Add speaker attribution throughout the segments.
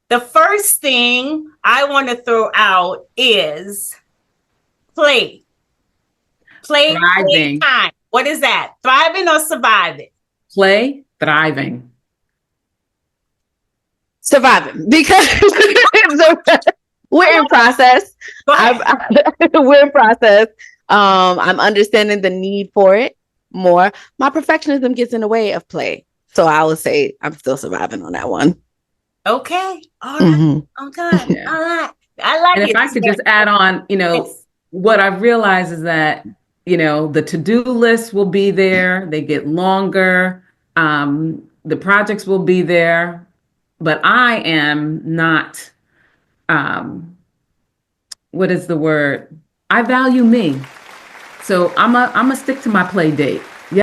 Speaker 1: The first thing I want to throw out is play. Play
Speaker 2: Thriving.
Speaker 1: time. What is that? Thriving or surviving?
Speaker 2: Play, thriving.
Speaker 3: Surviving, because we're in process.
Speaker 1: Go ahead.
Speaker 3: We're in process. I'm understanding the need for it more. My perfectionism gets in the way of play. So I would say I'm still surviving on that one.
Speaker 1: Okay. All right.
Speaker 3: Mm-hmm.
Speaker 1: Okay.
Speaker 2: Yeah.
Speaker 1: All right. I like
Speaker 2: And if
Speaker 1: it.
Speaker 2: I could just add on,
Speaker 1: Yes.
Speaker 2: what I've realized is that, the to-do list will be there, they get longer, the projects will be there, but I am not, um, what is the word? I value me. So I'm a stick to my play date. Yeah.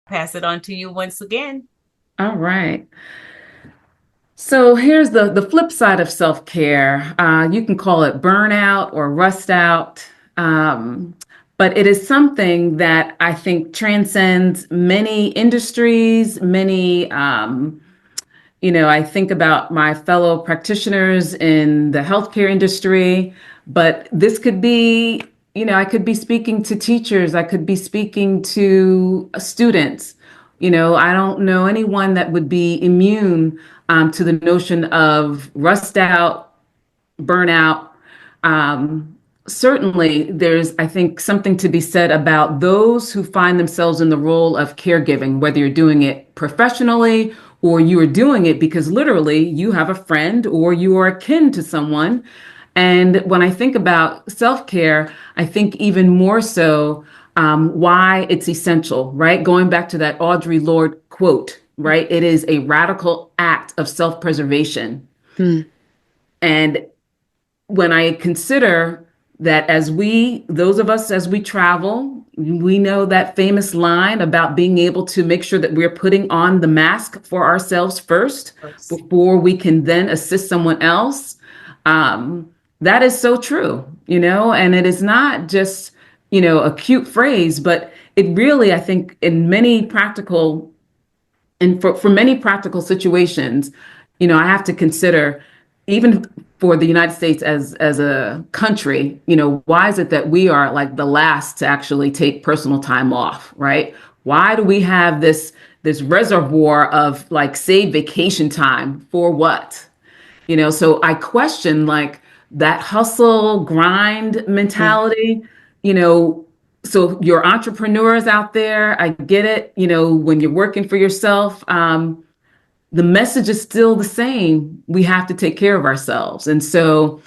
Speaker 1: Pass it on to you once again.
Speaker 2: All right. So here's the flip side of self-care. You can call it burnout or rust out, but it is something that I think transcends many industries, many, I think about my fellow practitioners in the healthcare industry, but this could be, I could be speaking to teachers, I could be speaking to students. I don't know anyone that would be immune to the notion of rust out, burnout. Um, Certainly, there's, I think, something to be said about those who find themselves in the role of caregiving, whether you're doing it professionally or you are doing it because literally you have a friend or you are akin to someone. And when I think about self-care, I think even more so why it's essential, right? Going back to that Audre Lorde quote, right? It is a radical act of self-preservation.
Speaker 3: Hmm.
Speaker 2: And when I consider that those of us as we travel, we know that famous line about being able to make sure that we're putting on the mask for ourselves first before we can then assist someone else. That is so true, and it is not just, a cute phrase, but it really, I think, for many practical situations, I have to consider, even for the United States as a country, why is it that we are like the last to actually take personal time off, right? Why do we have this reservoir of like saved vacation time for what? So I question like that hustle grind
Speaker 3: Hmm.
Speaker 2: mentality, you know, so your entrepreneurs out there, I get it, when you're working for yourself, the message is still the same. We have to take care of ourselves. And so,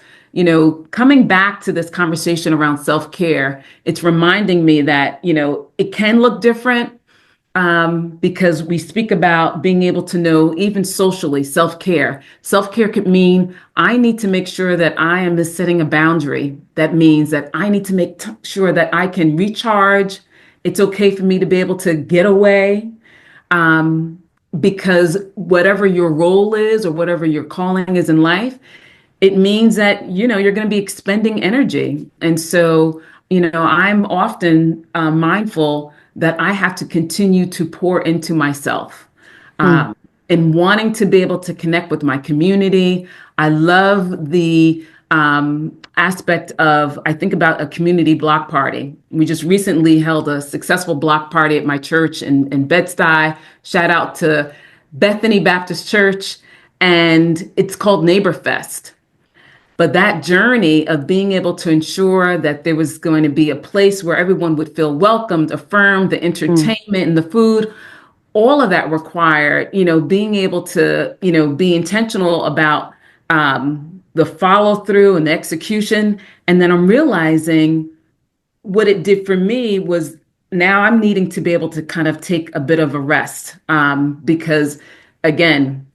Speaker 2: coming back to this conversation around self-care, it's reminding me that, it can look different because we speak about being able to know, even socially, self-care. Self-care could mean I need to make sure that I am setting a boundary. That means that I need to make sure that I can recharge. It's okay for me to be able to get away. Because whatever your role is or whatever your calling is in life, it means that you're going to be expending energy. And so I'm often mindful that I have to continue to pour into myself,
Speaker 3: Hmm.
Speaker 2: and wanting to be able to connect with my community. I love the aspect of, I think about a community block party. We just recently held a successful block party at my church in Bed-Stuy. Shout out to Bethany Baptist Church. And it's called Neighbor Fest. But that journey of being able to ensure that there was going to be a place where everyone would feel welcomed, affirmed, the
Speaker 3: Hmm.
Speaker 2: entertainment and the food, all of that required, being able to, be intentional about the follow through and the execution. And then I'm realizing what it did for me was now I'm needing to be able to kind of take a bit of a rest because, again,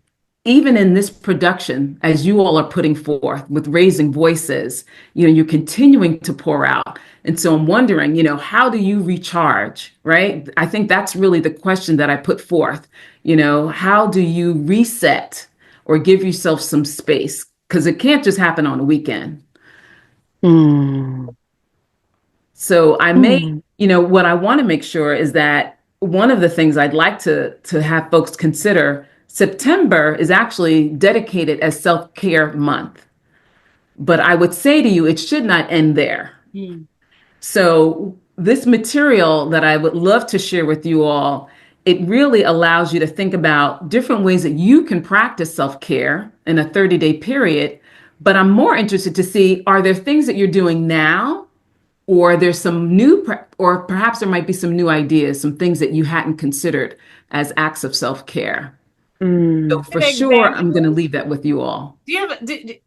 Speaker 2: even in this production, as you all are putting forth with raising voices, you're continuing to pour out. And so I'm wondering, how do you recharge, right? I think that's really the question that I put forth. How do you reset or give yourself some space? Because it can't just happen on a weekend.
Speaker 3: Mm.
Speaker 2: So I may,
Speaker 3: Mm.
Speaker 2: what I want to make sure is that one of the things I'd like to have folks consider, September is actually dedicated as self-care month. But I would say to you, it should not end there.
Speaker 1: Mm.
Speaker 2: So this material that I would love to share with you all, it really allows you to think about different ways that you can practice self-care in a 30-day period. But I'm more interested to see, are there things that you're doing now, or there's some or perhaps there might be some new ideas, some things that you hadn't considered as acts of self-care. So
Speaker 3: Mm.
Speaker 2: for
Speaker 1: An
Speaker 2: sure, I'm going to
Speaker 1: example?
Speaker 2: leave that with you all.
Speaker 1: Do you have?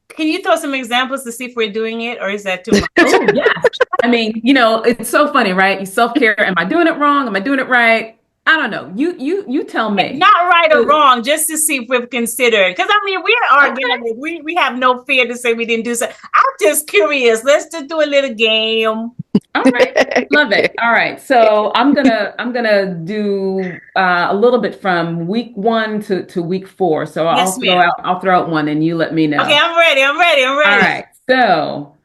Speaker 1: Can you throw some examples to see if we're doing it, or is that too much?
Speaker 2: Oh, yes. I mean, it's so funny, right? Self-care. Am I doing it wrong? Am I doing it right? I don't know. You tell me.
Speaker 1: Not right or
Speaker 2: So,
Speaker 1: wrong, just to see if we've considered. Because I mean, we're
Speaker 2: okay.
Speaker 1: organic. We have no fear to say we didn't do so. I'm just curious. Let's just do a little game.
Speaker 2: All right. Love it. All right. So I'm gonna do a little bit from week 1 to week 4. So
Speaker 1: Yes, ma'am.
Speaker 2: I'll throw out one and you let me
Speaker 1: Okay,
Speaker 2: know.
Speaker 1: I'm ready. I'm ready. I'm
Speaker 2: All
Speaker 1: ready.
Speaker 2: right. So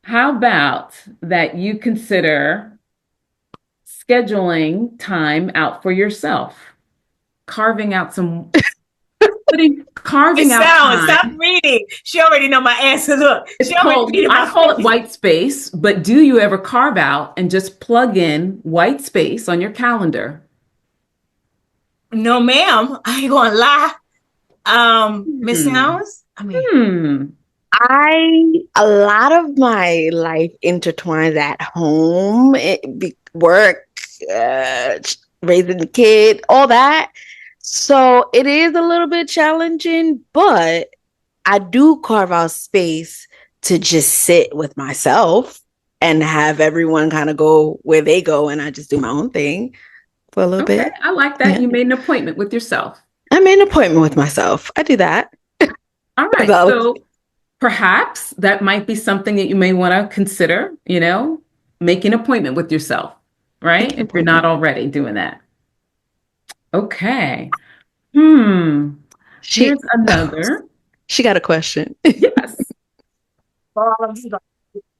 Speaker 2: how about that you consider scheduling time out for yourself, carving out some
Speaker 1: It
Speaker 2: carving out
Speaker 1: sounds. Stop
Speaker 2: time.
Speaker 1: reading. She already know my answer. Look,
Speaker 2: It's
Speaker 1: she already
Speaker 2: called,
Speaker 1: reading
Speaker 2: I
Speaker 1: my
Speaker 2: call it
Speaker 1: face.
Speaker 2: white space, but do you ever carve out and just plug in white space on your calendar?
Speaker 1: No, ma'am. I ain't gonna lie. Miss
Speaker 2: Hmm.
Speaker 1: Sounds. I mean,
Speaker 2: Hmm.
Speaker 3: A lot of my life intertwines at home, work, uh, raising the kid, all that. So it is a little bit challenging, but I do carve out space to just sit with myself and have everyone kind of go where they go, and I just do my own thing for a little
Speaker 2: Okay,
Speaker 3: bit.
Speaker 2: I like that.
Speaker 3: Yeah.
Speaker 2: You made an appointment with yourself.
Speaker 3: I made an appointment with myself. I do that.
Speaker 2: All right.
Speaker 3: So,
Speaker 2: So perhaps that might be something that you may want to consider, make an appointment with yourself, right?
Speaker 3: making an
Speaker 2: If you're not
Speaker 3: appointment.
Speaker 2: already doing that. Okay. Hmm. Here's
Speaker 3: She
Speaker 2: another.
Speaker 3: she got a question.
Speaker 2: Yes.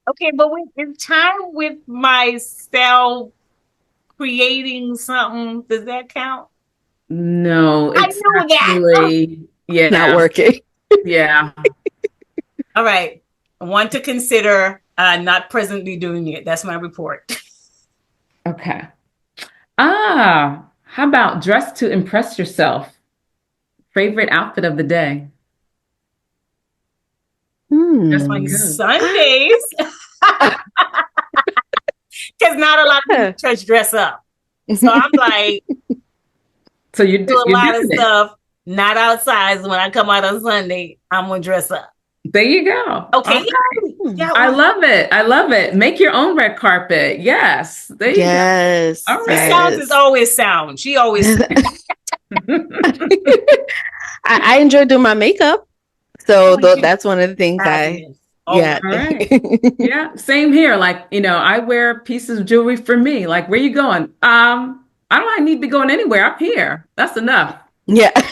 Speaker 1: okay, but with in time with myself creating something, does that count?
Speaker 2: No,
Speaker 1: I
Speaker 2: it's
Speaker 1: knew that. Oh.
Speaker 2: actually,
Speaker 3: Not
Speaker 2: yeah,
Speaker 3: working.
Speaker 2: yeah.
Speaker 1: All right. I want to consider not presently doing it. That's my report.
Speaker 2: Okay. How about dress to impress yourself? Favorite outfit of the day? Just
Speaker 1: On
Speaker 3: Hmm.
Speaker 2: because.
Speaker 1: Sundays, because not a lot of people
Speaker 3: Yeah.
Speaker 1: in church dress up. So I'm like,
Speaker 2: So
Speaker 1: do a
Speaker 2: you're
Speaker 1: lot of
Speaker 2: doing it.
Speaker 1: stuff, not outside. So when I come out on Sunday, I'm going to dress up.
Speaker 2: There you go.
Speaker 1: Okay.
Speaker 2: Okay.
Speaker 1: Yeah.
Speaker 2: I
Speaker 1: Well,
Speaker 2: love it. I love it. Make your own red carpet. Yes. There you go.
Speaker 3: Yes.
Speaker 2: All
Speaker 1: Miss
Speaker 2: right.
Speaker 1: Sounds is
Speaker 3: Yes.
Speaker 1: always sound. She always
Speaker 3: I enjoy doing my makeup. So that's one of the things
Speaker 1: fabulous. Oh,
Speaker 3: yeah.
Speaker 2: All right. Yeah, same here. Like, I wear pieces of jewelry for me. Like, where you going? I don't need to be going anywhere. I'm here. That's enough.
Speaker 3: Yeah.
Speaker 1: so,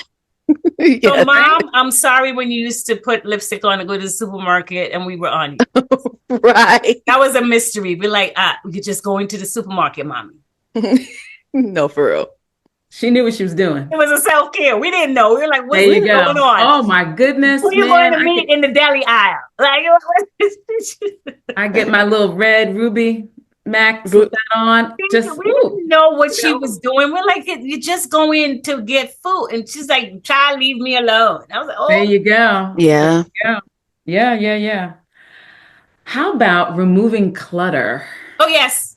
Speaker 3: Yes.
Speaker 1: Mom, I'm sorry when you used to put lipstick on and go to the supermarket and we were on you.
Speaker 3: Right.
Speaker 1: That was a mystery. We're like, you're just going to the supermarket, Mommy.
Speaker 3: No, for real.
Speaker 2: She knew what she was doing.
Speaker 1: It was a self-care. We didn't know. We were like,
Speaker 2: There
Speaker 1: what's
Speaker 2: you
Speaker 1: really going
Speaker 2: go.
Speaker 1: on?
Speaker 2: Oh my goodness,
Speaker 1: Who are you going
Speaker 2: man.
Speaker 1: to meet in the deli aisle? Like,
Speaker 2: I get my little red ruby Max
Speaker 3: Ru-
Speaker 2: that on.
Speaker 1: we
Speaker 2: Just ooh,
Speaker 1: didn't know what
Speaker 2: you
Speaker 1: she
Speaker 2: know.
Speaker 1: was doing. We're like, you just go in to get food. And she's like, child, leave me alone. I was like,
Speaker 2: There
Speaker 1: oh.
Speaker 2: you go.
Speaker 3: Yeah.
Speaker 2: Yeah. Yeah, yeah, yeah. How about removing clutter?
Speaker 1: Oh, yes.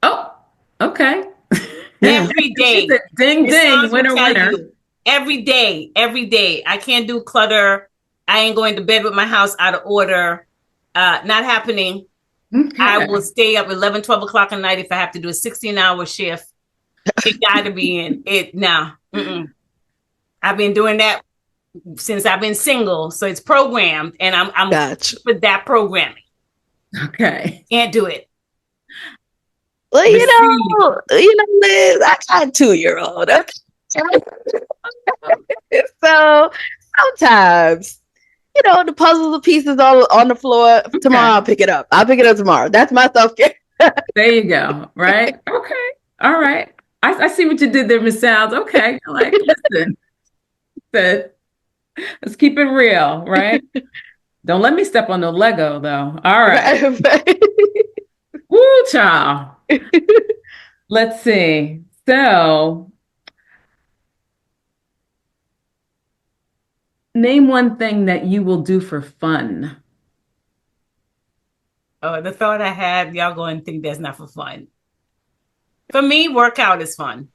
Speaker 2: Oh, okay.
Speaker 3: Yeah.
Speaker 1: Every
Speaker 2: She
Speaker 1: day.
Speaker 2: said, ding,
Speaker 1: Miss
Speaker 2: ding,
Speaker 1: Sons will
Speaker 2: winner,
Speaker 1: tell
Speaker 2: winner.
Speaker 1: you. Every day. Every day. I can't do clutter. I ain't going to bed with my house out of order. Not happening. I
Speaker 2: Okay.
Speaker 1: will stay up 11, 12 o'clock at night if I have to do a 16-hour shift. It got to be in it now. I've been doing that since I've been single, so it's programmed, and I'm
Speaker 3: Gotcha.
Speaker 1: with that programming.
Speaker 2: Okay.
Speaker 1: Can't do it.
Speaker 3: Well,
Speaker 2: Receive.
Speaker 3: Liz, I got a 2-year-old. Okay? So sometimes, the puzzles and pieces on the floor.
Speaker 2: Okay.
Speaker 3: Tomorrow I'll pick it up. I'll pick it up tomorrow. That's my self-care.
Speaker 2: There you go. Right. Okay. All right. I see what you did there, Miss Sounds. Okay. Like, listen, said, let's keep it real, right? Don't let me step on no Lego though. All right. Woo, child. Let's see. So, name one thing that you will do for fun.
Speaker 1: Oh, the thought I had, y'all going to think that's not for fun. For me, workout is fun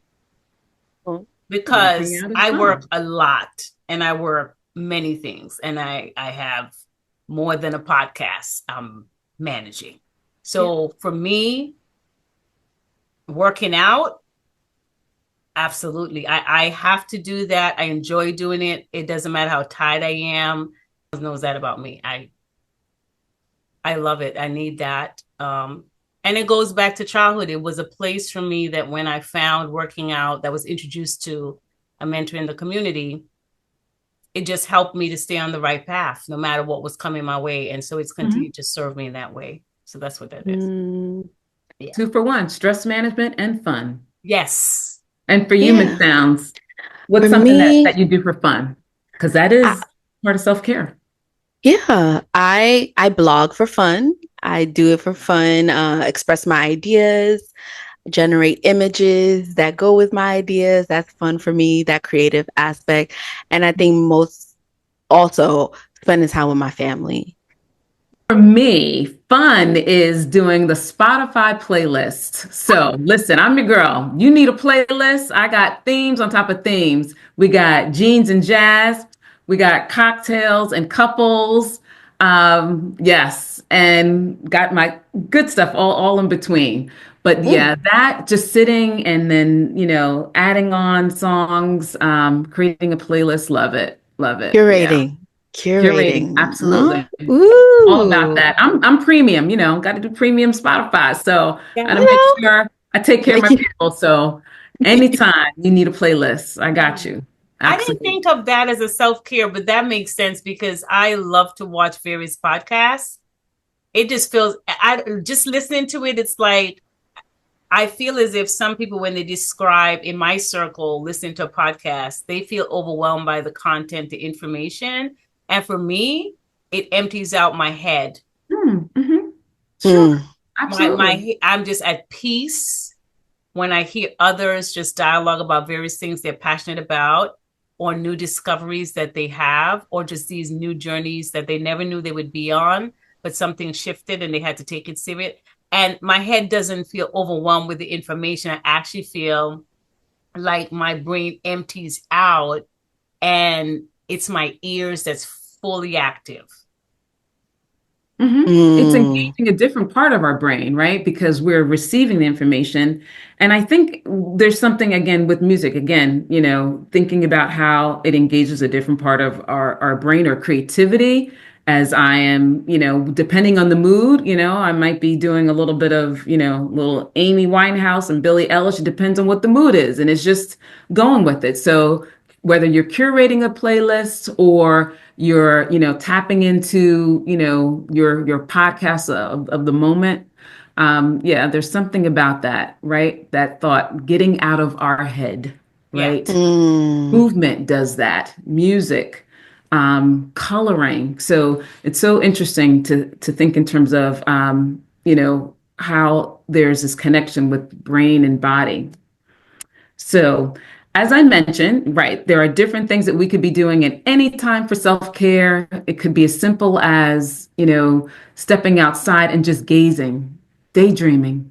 Speaker 1: because
Speaker 2: Working out is
Speaker 1: I work
Speaker 2: fun.
Speaker 1: a lot and I work many things and I have more than a podcast I'm managing. So for me, working out, absolutely. I have to do that. I enjoy doing it. It doesn't matter how tired I am. Knows that about me. I love it. I need that. And it goes back to childhood. It was a place for me that when I found working out, that was introduced to a mentor in the community, it just helped me to stay on the right path, no matter what was coming my way. And so it's continued to serve me in that way. So that's what that is.
Speaker 2: Yeah. 2 for 1, stress management and fun.
Speaker 1: Yes.
Speaker 2: And for you, Miss Sounds, what's
Speaker 3: For
Speaker 2: something
Speaker 3: me,
Speaker 2: that you do for fun? Because that is part of self-care.
Speaker 3: Yeah, I blog for fun. I do it for fun, express my ideas, generate images that go with my ideas. That's fun for me, that creative aspect. And I think most also spending time with my family.
Speaker 2: For me, fun is doing the Spotify playlist. So listen, I'm your girl. You need a playlist. I got themes on top of themes. We got jeans and jazz. We got cocktails and couples. Yes, and got my good stuff all in between. But yeah, that just sitting and then, adding on songs, creating a playlist, love it. Love it. Yeah.
Speaker 3: Curating.
Speaker 2: Curating, absolutely. All about
Speaker 3: Ooh.
Speaker 2: that. I'm premium, got to do premium Spotify. So
Speaker 1: Yeah.
Speaker 2: got to make sure I take care of my people. So anytime you need a playlist, I got you.
Speaker 1: I didn't think of that as a self-care, but that makes sense because I love to watch various podcasts. It just feels, I just listening to it, it's like, I feel as if some people, when they describe in my circle, listening to a podcast, they feel overwhelmed by the content, the information. And for me, it empties out my head.
Speaker 2: Sure. Absolutely.
Speaker 1: I'm just at peace when I hear others just dialogue about various things they're passionate about, or new discoveries that they have, or just these new journeys that they never knew they would be on, but something shifted and they had to take it serious. And my head doesn't feel overwhelmed with the information. I actually feel like my brain empties out and it's my ears that's fully active.
Speaker 2: It's engaging a different part of our brain, right? Because we're receiving the information. And I think there's something, again, with music, again, thinking about how it engages a different part of our brain or creativity. As I am, depending on the mood, I might be doing a little bit of, little Amy Winehouse and Billie Eilish. It depends on what the mood is. And it's just going with it. So whether you're curating a playlist or you're, tapping into, your podcast of the moment. Yeah, there's something about that, right? That thought, getting out of our head, right? Movement does that, music, coloring. So it's so interesting to think in terms of, how there's this connection with brain and body. So, as I mentioned, right, there are different things that we could be doing at any time for self-care. It could be as simple as, stepping outside and just gazing, daydreaming.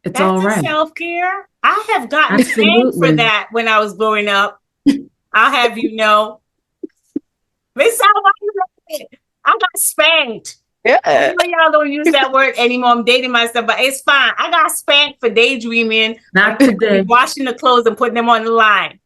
Speaker 2: It's all right.
Speaker 1: That's self-care. I have gotten spanked for that when I was growing up. I'll have you know. Miss I got spanked.
Speaker 3: Yeah.
Speaker 1: I know y'all don't use that word anymore. I'm dating myself, but it's fine. I got spanked for daydreaming.
Speaker 2: Not today.
Speaker 1: Washing the clothes and putting them on the line.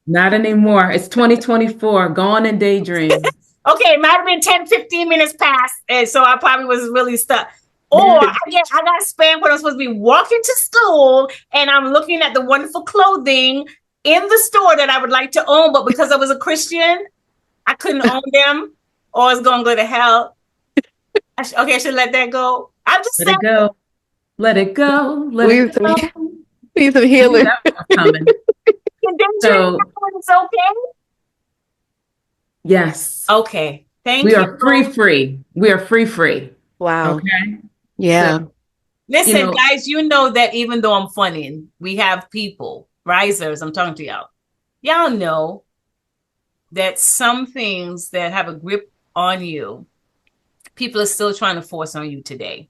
Speaker 2: Not anymore. It's 2024. Go on and daydream.
Speaker 1: Okay, it might have been 10, 15 minutes past. And so I probably was really stuck. Or
Speaker 2: Yeah.
Speaker 1: I got spammed when I'm supposed to be walking to school and I'm looking at the wonderful clothing in the store that I would like to own, but because I was a Christian, I couldn't own them or it's going to go to hell. I should let that go. I'm just
Speaker 2: Let
Speaker 1: saying.
Speaker 2: it go. Let it go. Let
Speaker 3: We
Speaker 2: it
Speaker 3: need some,
Speaker 2: go.
Speaker 3: we need some
Speaker 2: I knew
Speaker 3: healing.
Speaker 2: that one was coming. So,
Speaker 1: It's okay.
Speaker 2: yes,
Speaker 1: Okay. Thank
Speaker 2: we
Speaker 1: you.
Speaker 2: are free. We are free.
Speaker 3: Wow.
Speaker 2: Okay.
Speaker 3: Yeah.
Speaker 2: So,
Speaker 1: Listen, guys, you know that even though I'm funny, we have people, risers, I'm talking to y'all. Y'all know that some things that have a grip on you, people are still trying to force on you today.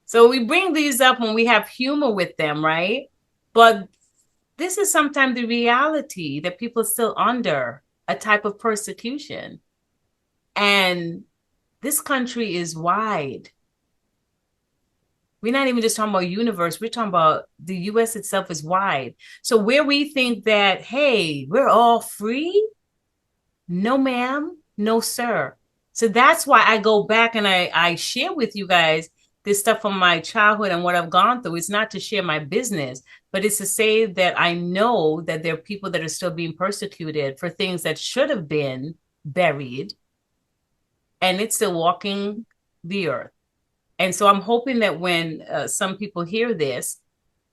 Speaker 1: So we bring these up when we have humor with them, right? But this is sometimes the reality that people are still under a type of persecution. And this country is wide. We're not even just talking about universe. We're talking about the US itself is wide. So where we think that, hey, we're all free. No, ma'am. No, sir. So that's why I go back and I share with you guys this stuff from my childhood and what I've gone through. It's not to share my business, but it's to say that I know that there are people that are still being persecuted for things that should have been buried, and it's still walking the earth. And so I'm hoping that when some people hear this,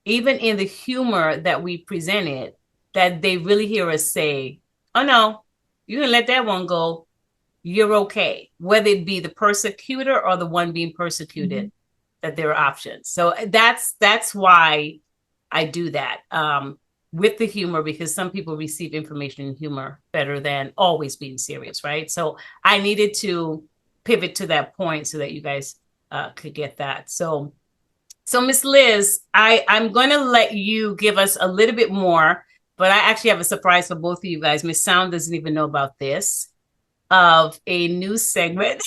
Speaker 1: even in the humor that we presented, that they really hear us say, oh no, you can let that one go. You're okay. Whether it be the persecutor or the one being persecuted, that there are options. So that's why I do that with the humor, because some people receive information in humor better than always being serious, right? So I needed to pivot to that point so that you guys could get that. So Miss Liz, I'm going to let you give us a little bit more, but I actually have a surprise for both of you guys. Miss Sound doesn't even know about this, of a new segment.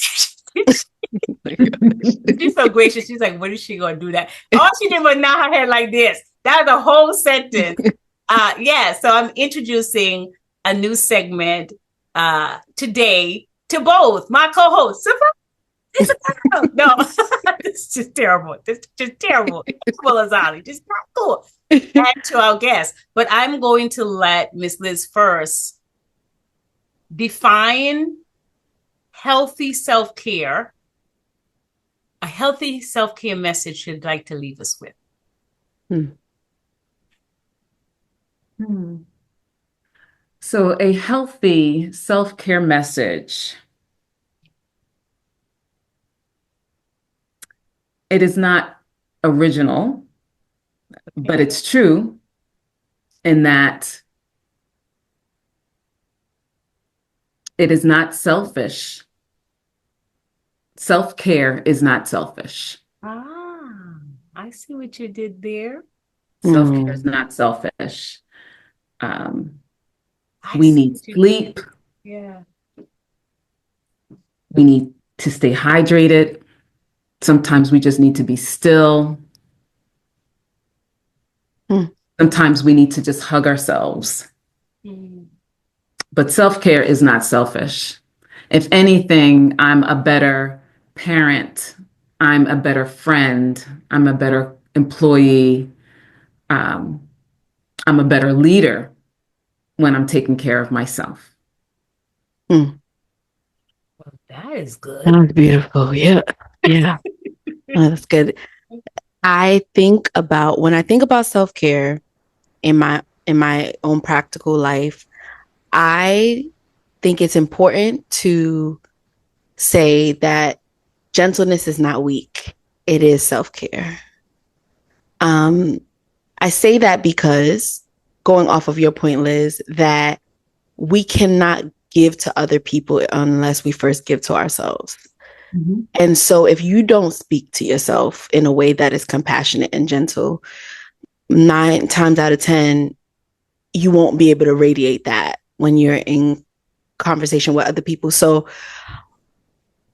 Speaker 1: She's so gracious. She's like, when is she going to do that? All she did was nod her head like this. That was a whole sentence. Yeah, so I'm introducing a new segment today to both my co-hosts. No, it's just terrible. It's just terrible. Well, Azali, just not cool. And to our guests. But I'm going to let Miss Liz first define healthy self-care, a healthy self-care message she'd like to leave us with.
Speaker 2: So a healthy self-care message. It is not original, but it's true in that it is not selfish. Self-care is not selfish.
Speaker 1: I see what you did there.
Speaker 2: Self-care is not selfish. We need sleep.
Speaker 1: Yeah.
Speaker 2: We need to stay hydrated. Sometimes we just need to be still. Sometimes we need to just hug ourselves. But self-care is not selfish. If anything, I'm a better parent. I'm a better friend. I'm a better employee. I'm a better leader when I'm taking care of myself.
Speaker 1: Well, that is good.
Speaker 3: That's beautiful. Yeah. Yeah. That's good. When I think about self-care in my own practical life, I think it's important to say that gentleness is not weak. It is self-care. I say that because, going off of your point, Liz, that we cannot give to other people unless we first give to ourselves. And so if you don't speak to yourself in a way that is compassionate and gentle, 9 times out of 10, you won't be able to radiate that when you're in conversation with other people. So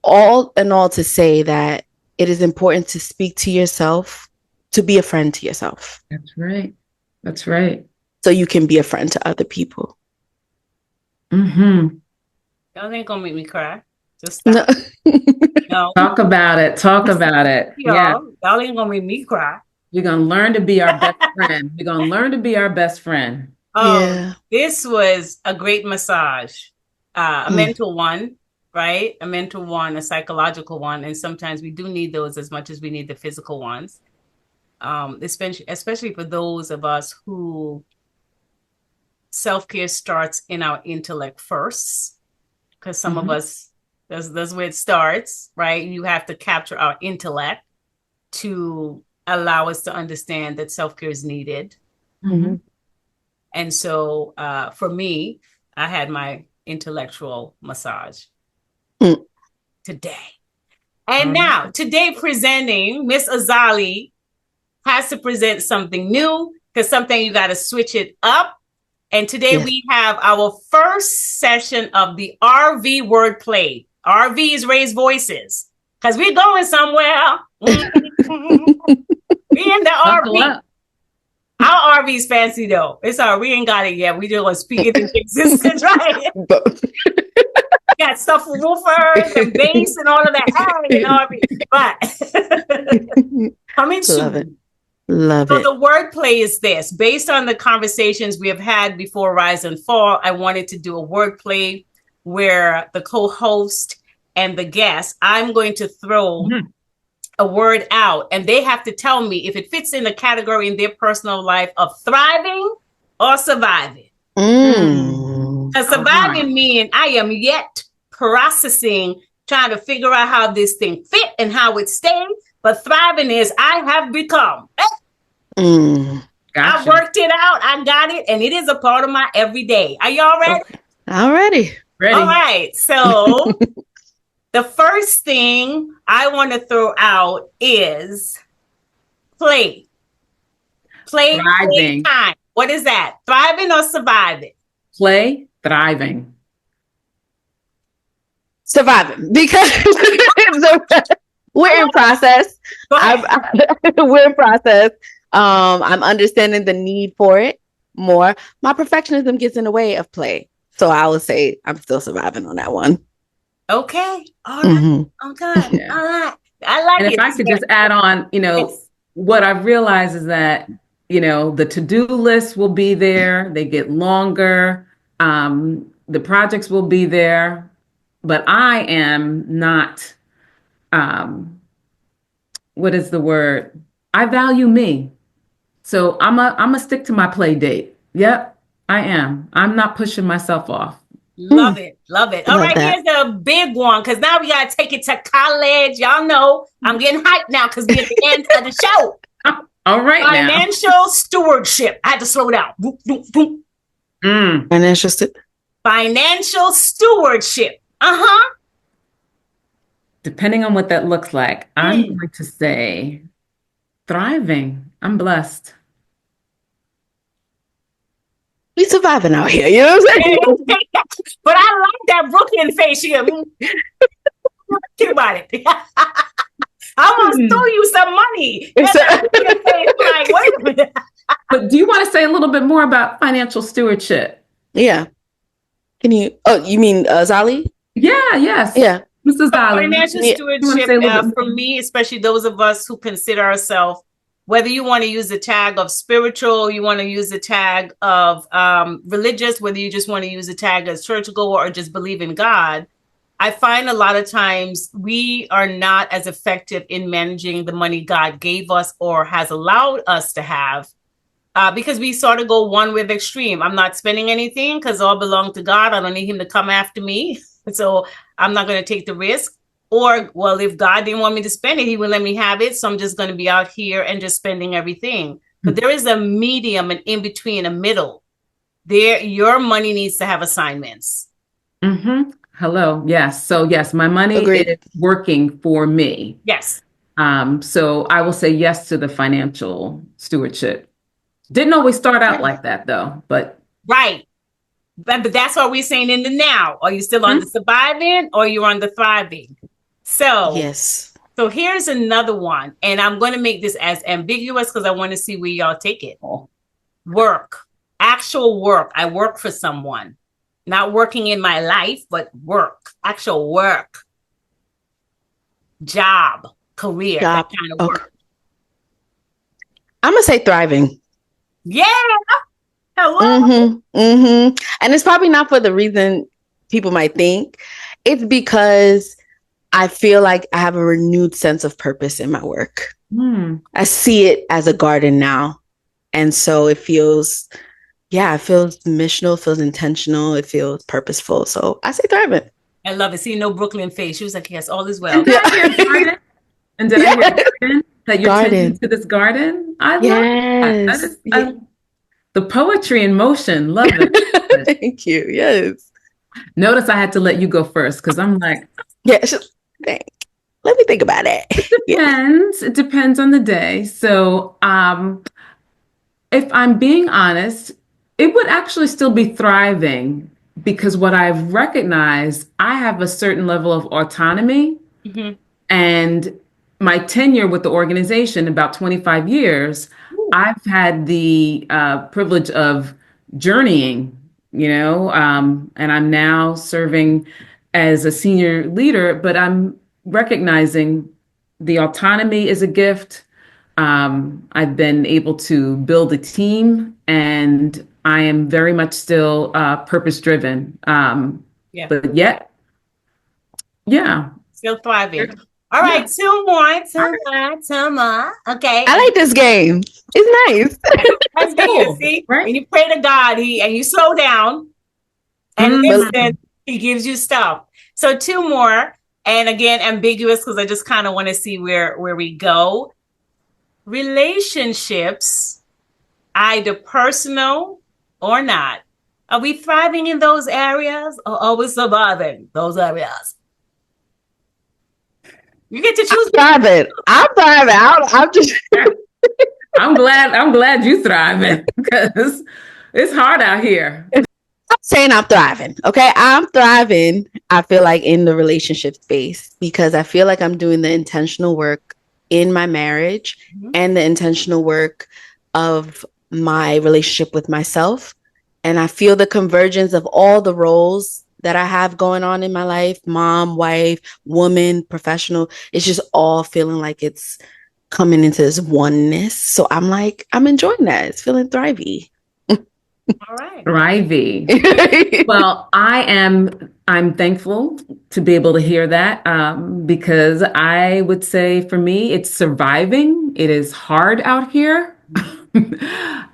Speaker 3: all in all, to say that it is important to speak to yourself, to be a friend to yourself.
Speaker 2: That's right. That's right.
Speaker 3: So you can be a friend to other people.
Speaker 1: Y'all ain't gonna make me cry. Just
Speaker 3: No.
Speaker 1: stop. No,
Speaker 2: Talk about it. Talk about it. Yeah.
Speaker 1: y'all ain't gonna make me cry.
Speaker 2: We're going to learn to be our best friend. We're going to learn to be our best friend.
Speaker 1: Oh,
Speaker 3: Yeah.
Speaker 1: this was a great massage, a
Speaker 3: Mm.
Speaker 1: mental one, right? A mental one, a psychological one, and sometimes we do need those as much as we need the physical ones. Especially for those of us who self-care starts in our intellect first, because some of us, that's where it starts, right? You have to capture our intellect to allow us to understand that self-care is needed.
Speaker 3: Mm-hmm.
Speaker 1: And so for me, I had my intellectual massage
Speaker 3: Mm.
Speaker 1: today. And now, today presenting, Miss Azali has to present something new because something you got to switch it up. And today we have our first session of the RV wordplay. RV is raised voices because we're going somewhere. We in the RV. Our RV is fancy though. It's all we ain't got it yet. We just gonna speak it into existence, right? Got stuff for woofers and bass and all of that. Hey, RV. But coming soon.
Speaker 3: Love
Speaker 1: So
Speaker 3: it.
Speaker 1: the wordplay is this. Based on the conversations we have had before Rise and Fall, I wanted to do a wordplay where the co-host and the guest, I'm going to throw a word out and they have to tell me if it fits in a category in their personal life of thriving or surviving. Because surviving means I am yet processing, trying to figure out how this thing fit and how it stays. But thriving is I have become.
Speaker 2: Gotcha.
Speaker 1: I worked it out. I got it. And it is a part of my everyday. Are y'all ready?
Speaker 3: Okay. Already.
Speaker 2: Ready.
Speaker 1: All right. So the first thing I want to throw out is play. Play time. What is that? Thriving or surviving?
Speaker 2: Play, thriving.
Speaker 3: Surviving. Because we're in process. We're in process. I'm understanding the need for it more. My perfectionism gets in the way of play. So I would say I'm still surviving on that one.
Speaker 1: Okay. All right. Okay.
Speaker 2: Yeah.
Speaker 1: All right. I like
Speaker 2: and
Speaker 1: it.
Speaker 2: If I could just add on, what I've realized is that, the to-do list will be there. They get longer. The projects will be there, but I am not, what is the word? I value me. So I'm a stick to my play date. Yep, I am. I'm not pushing myself off.
Speaker 1: Love it. Love it. All right, here's the big one because now we got to take it to college. Y'all know I'm getting hyped now because we're at the end of the show.
Speaker 2: All right,
Speaker 1: Financial stewardship. I had to slow down. Boop, boop, boop. Financial stewardship.
Speaker 2: Depending on what that looks like, I'm going to say thriving. I'm blessed.
Speaker 3: We surviving out here, you know what I'm saying?
Speaker 1: But I like that Brooklyn face here. Think about it. I want to throw you some money.
Speaker 2: But do you want to say a little bit more about financial stewardship?
Speaker 3: Yeah. Can you? Oh, you mean Zali?
Speaker 2: Yeah. Yes.
Speaker 3: Yeah.
Speaker 2: Mrs. Zali.
Speaker 1: Financial stewardship for me, especially those of us who consider ourselves, whether you want to use the tag of spiritual, you want to use the tag of religious, whether you just want to use the tag as churchgoer or just believe in God, I find a lot of times we are not as effective in managing the money God gave us or has allowed us to have because we sort of go one with extreme. I'm not spending anything because all belong to God. I don't need him to come after me. So I'm not going to take the risk. Or, well, if God didn't want me to spend it, he would let me have it. So I'm just going to be out here and just spending everything. But there is a medium, an in between, a middle. There, your money needs to have assignments.
Speaker 2: Hello. Yes. So yes, my money is working for me.
Speaker 1: Yes.
Speaker 2: So I will say yes to the financial stewardship. Didn't always start out like that though, but.
Speaker 1: Right. But that's what we're saying in the now. Are you still on the surviving or you're on the thriving? So
Speaker 3: yes.
Speaker 1: So here's another one. And I'm going to make this as ambiguous because I want to see where y'all take it. Work. Actual work. I work for someone. Not working in my life, but work, actual work, job, career, that
Speaker 3: Job.
Speaker 1: kind of
Speaker 3: Okay.
Speaker 1: work.
Speaker 3: I'm gonna say thriving.
Speaker 1: Yeah. Hello.
Speaker 3: And it's probably not for the reason people might think. It's because I feel like I have a renewed sense of purpose in my work. I see it as a garden now. And so it feels missional, feels intentional, it feels purposeful. So I say thriving.
Speaker 1: I love it. See, no Brooklyn face. She was like, yes, all is well.
Speaker 2: And did I hear garden? And did I hear garden? That you're tending to this garden? I love that. That is the poetry in motion. Love it.
Speaker 3: Thank you. Yes.
Speaker 2: Notice I had to let you go first because I'm like,
Speaker 3: let me think about it.
Speaker 2: It depends on the day. So if I'm being honest, it would actually still be thriving because what I've recognized, I have a certain level of autonomy. And my tenure with the organization, about 25 years, I've had the privilege of journeying, and I'm now serving as a senior leader, but I'm recognizing the autonomy is a gift. I've been able to build a team, and I am very much still purpose driven. But yet,
Speaker 1: still thriving. All right, two more. Okay.
Speaker 3: I like this game. It's nice.
Speaker 1: That's good. See, right? When you pray to God, and you slow down and listen, he gives you stuff. So two more, and again, ambiguous because I just kind of want to see where we go. Relationships, either personal or not. Are we thriving in those areas, or are we surviving those areas? You get to choose.
Speaker 3: I'm thriving. I'm just.
Speaker 2: I'm glad you thriving because it's hard out here.
Speaker 3: I'm saying I'm thriving. Okay, I'm thriving. I feel like in the relationship space because I feel like I'm doing the intentional work in my marriage and the intentional work of my relationship with myself, and I feel the convergence of all the roles that I have going on in my life, mom, wife, woman, professional. It's just all feeling like it's coming into this oneness. So I'm enjoying that. It's feeling thrivey.
Speaker 1: All right.
Speaker 2: Thrivey. Well, I'm thankful to be able to hear that because I would say for me, it's surviving. It is hard out here.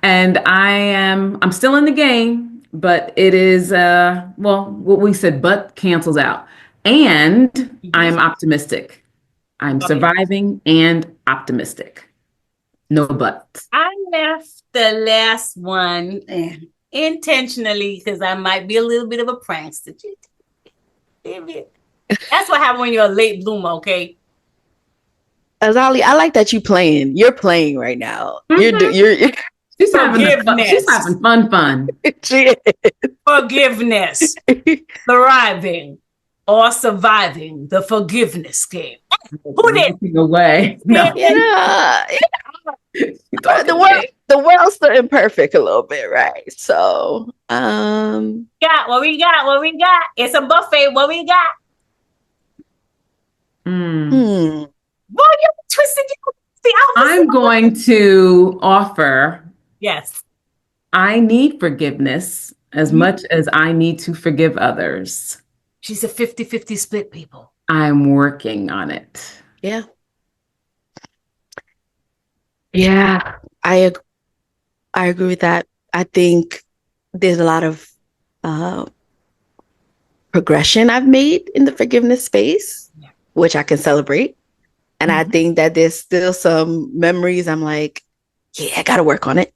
Speaker 2: And I'm still in the game. But it is, what we said, but cancels out. And I'm optimistic. I'm surviving and optimistic. No buts.
Speaker 1: I left the last one intentionally because I might be a little bit of a prankster. That's what happens when you're a late bloomer, okay?
Speaker 3: Azali, I like that you're playing right now. You're
Speaker 2: She's having fun.
Speaker 3: She is.
Speaker 1: Forgiveness. Thriving or surviving the forgiveness game. Who did?
Speaker 2: Away. No.
Speaker 3: The world's still imperfect a little bit, right? So,
Speaker 1: what we got. It's a buffet. What we got? Boy, you twisted.
Speaker 2: I'm going to offer.
Speaker 1: Yes.
Speaker 2: I need forgiveness as much as I need to forgive others.
Speaker 1: She's a 50-50 split, people.
Speaker 2: I'm working on it.
Speaker 3: Yeah. Yeah, I agree with that. I think there's a lot of progression I've made in the forgiveness space, which I can celebrate. And I think that there's still some memories I'm like, I got to work on it.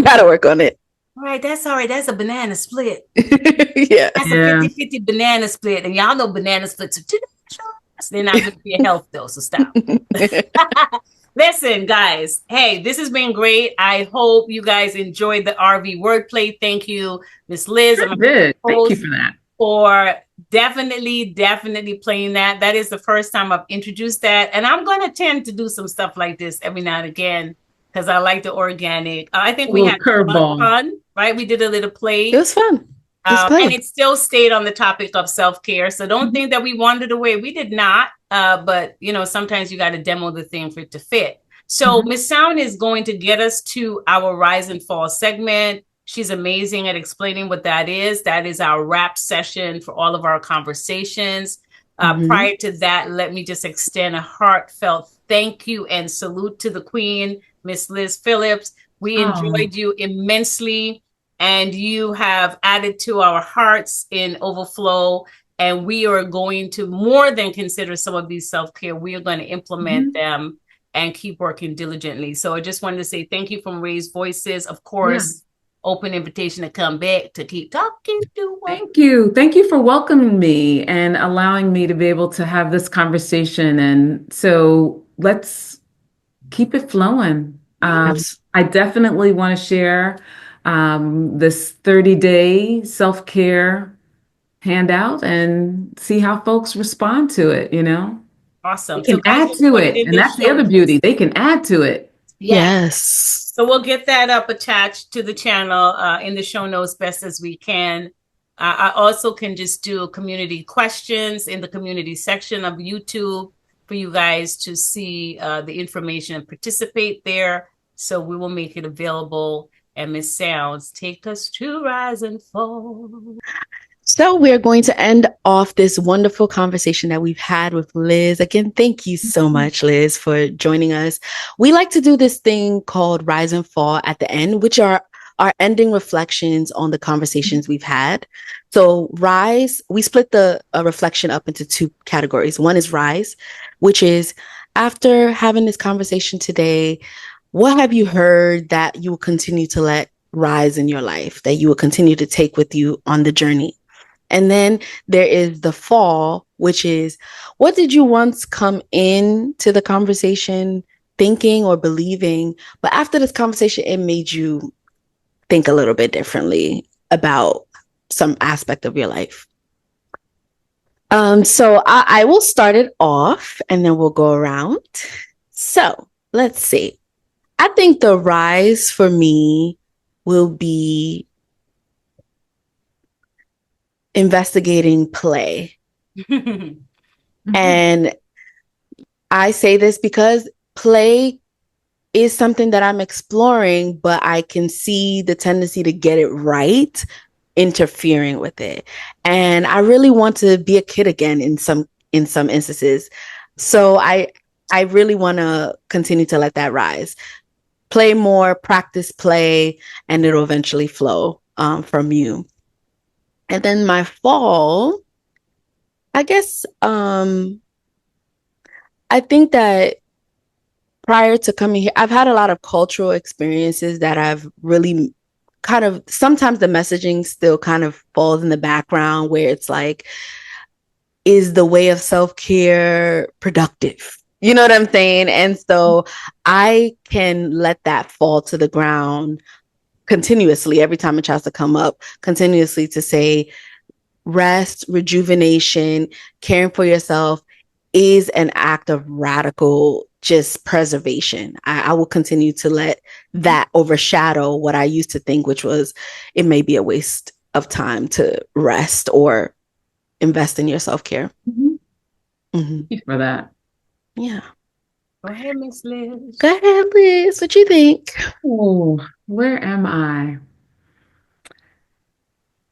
Speaker 3: Gotta work on it.
Speaker 1: All right, that's all right. That's a banana split.
Speaker 3: Yeah.
Speaker 1: That's a 50-50 banana split. And y'all know banana splits are they're not good for your health, though, so stop. Listen, guys. Hey, this has been great. I hope you guys enjoyed the RV wordplay. Thank you, Miss Liz.
Speaker 2: Thank you for that.
Speaker 1: For definitely playing that. That is the first time I've introduced that. And I'm going to tend to do some stuff like this every now and again. Because I like the organic. I think we had fun, right? We did a little play.
Speaker 3: It was fun. Let's
Speaker 1: And
Speaker 3: play.
Speaker 1: it still stayed on the topic of self-care. So don't think that we wandered away. We did not. But sometimes you got to demo the thing for it to fit. So Miss Sound is going to get us to our Rise and Fall segment. She's amazing at explaining what that is. That is our wrap session for all of our conversations. Prior to that, let me just extend a heartfelt thank you and salute to the Queen, Miss Liz Phillips. We enjoyed you immensely, and you have added to our hearts in overflow. And we are going to more than consider some of these self-care. We are going to implement them and keep working diligently. So I just wanted to say thank you from Raised Voices. Of course, open invitation to come back to keep talking to us.
Speaker 2: Thank you. Thank you for welcoming me and allowing me to be able to have this conversation. And so let's keep it flowing. I definitely want to share this 30-day self-care handout and see how folks respond to it,
Speaker 1: Awesome.
Speaker 2: They can
Speaker 1: So guys,
Speaker 2: add
Speaker 1: we'll
Speaker 2: to
Speaker 1: put it
Speaker 2: it.
Speaker 1: in
Speaker 2: And
Speaker 1: the
Speaker 2: that's the
Speaker 1: show
Speaker 2: other
Speaker 1: notes.
Speaker 2: beauty. They can add to it.
Speaker 3: Yes.
Speaker 1: So we'll get that up attached to the channel in the show notes best as we can. I also can just do community questions in the community section of YouTube for you guys to see the information and participate there. So we will make it available. And Miss Sounds, take us to Rise and Fall.
Speaker 3: So we're going to end off this wonderful conversation that we've had with Liz. Again, thank you so much, Liz, for joining us. We like to do this thing called Rise and Fall at the end, which are our ending reflections on the conversations we've had. So Rise, we split the reflection up into two categories. One is Rise, which is after having this conversation today, what have you heard that you will continue to let rise in your life, that you will continue to take with you on the journey? And then there is the fall, which is what did you once come into the conversation thinking or believing, but after this conversation, it made you think a little bit differently about some aspect of your life. So I will start it off and then we'll go around. So let's see. I think the rise for me will be investigating play. And I say this because play is something that I'm exploring, but I can see the tendency to get it right interfering with it. And I really want to be a kid again in some instances. So I really want to continue to let that rise. Play more, practice play, and it'll eventually flow from you. And then my fall, I guess, I think that prior to coming here, I've had a lot of cultural experiences that I've really kind of, sometimes the messaging still kind of falls in the background where it's like, is the way of self-care productive? You know what I'm saying? And so I can let that fall to the ground continuously every time it tries to come up, continuously to say, rest, rejuvenation, caring for yourself is an act of radical just preservation. I will continue to let that overshadow what I used to think, which was it may be a waste of time to rest or invest in your self-care.
Speaker 2: Thank you for that.
Speaker 3: Yeah.
Speaker 1: Go ahead, Miss Liz.
Speaker 3: Go ahead, Liz. What you think?
Speaker 2: Oh, where am I?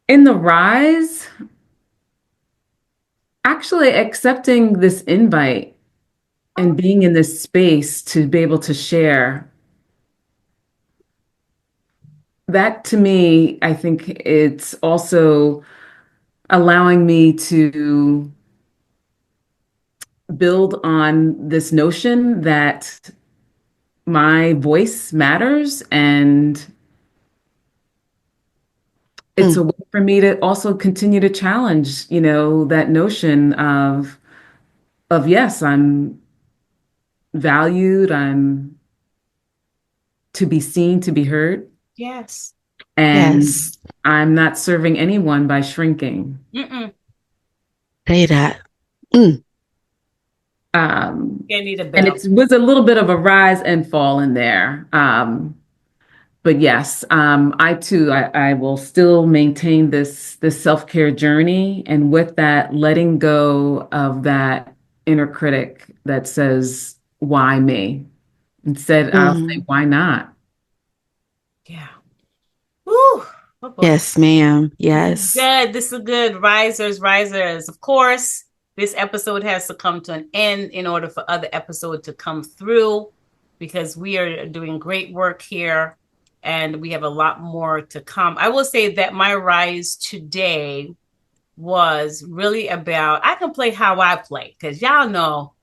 Speaker 2: In the rise, actually accepting this invite and being in this space to be able to share. That to me, I think it's also allowing me to build on this notion that my voice matters, and it's a way for me to also continue to challenge, that notion of yes, I'm valued, I'm to be seen, to be heard.
Speaker 1: Yes.
Speaker 2: And
Speaker 3: Yes.
Speaker 2: I'm not serving anyone by shrinking.
Speaker 3: Say that.
Speaker 1: You need a bell.
Speaker 2: And it was a little bit of a rise and fall in there. but yes, I too, I will still maintain this self-care journey, and with that, letting go of that inner critic that says, "Why me?" Instead, I'll say,
Speaker 3: Mhm.
Speaker 2: "Why not?"
Speaker 1: Yeah. Woo. Oh boy.
Speaker 3: Yes, ma'am.
Speaker 1: This is
Speaker 3: Yes.
Speaker 1: good. This is good. Risers, risers. Of course, this episode has to come to an end in order for other episodes to come through because we are doing great work here and we have a lot more to come. I will say that my rise today was really about, I can play how I play because y'all know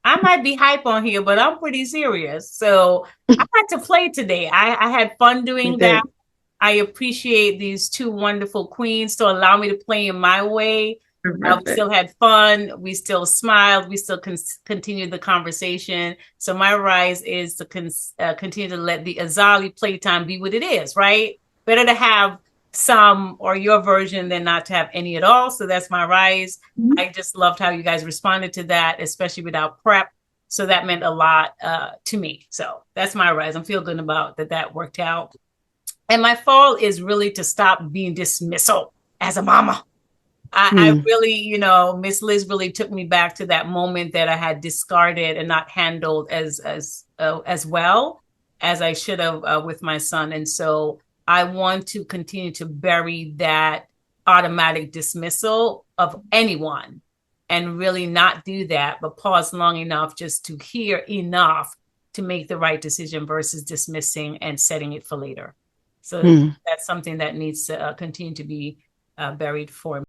Speaker 1: I might be hype on here, but I'm pretty serious. So I had to play today. I had fun
Speaker 3: You
Speaker 1: doing that.
Speaker 3: did.
Speaker 1: I appreciate these two wonderful queens to allow me to play in my way. We
Speaker 2: Terrific.
Speaker 1: still had fun. We still smiled. We still continued the conversation. So my rise is to continue to let the Azali playtime be what it is, right? Better to have some or your version than not to have any at all. So that's my rise. I just loved how you guys responded to that, especially without prep. So that meant a lot to me. So that's my rise. I'm feeling good about that worked out. And my fall is really to stop being dismissal as a mama. I
Speaker 3: Mm.
Speaker 1: really, Miss Liz really took me back to that moment that I had discarded and not handled as well as I should have with my son. And so I want to continue to bury that automatic dismissal of anyone and really not do that, but pause long enough just to hear enough to make the right decision versus dismissing and setting it for later. So
Speaker 3: Mm.
Speaker 1: that's something that needs to continue to be buried for me.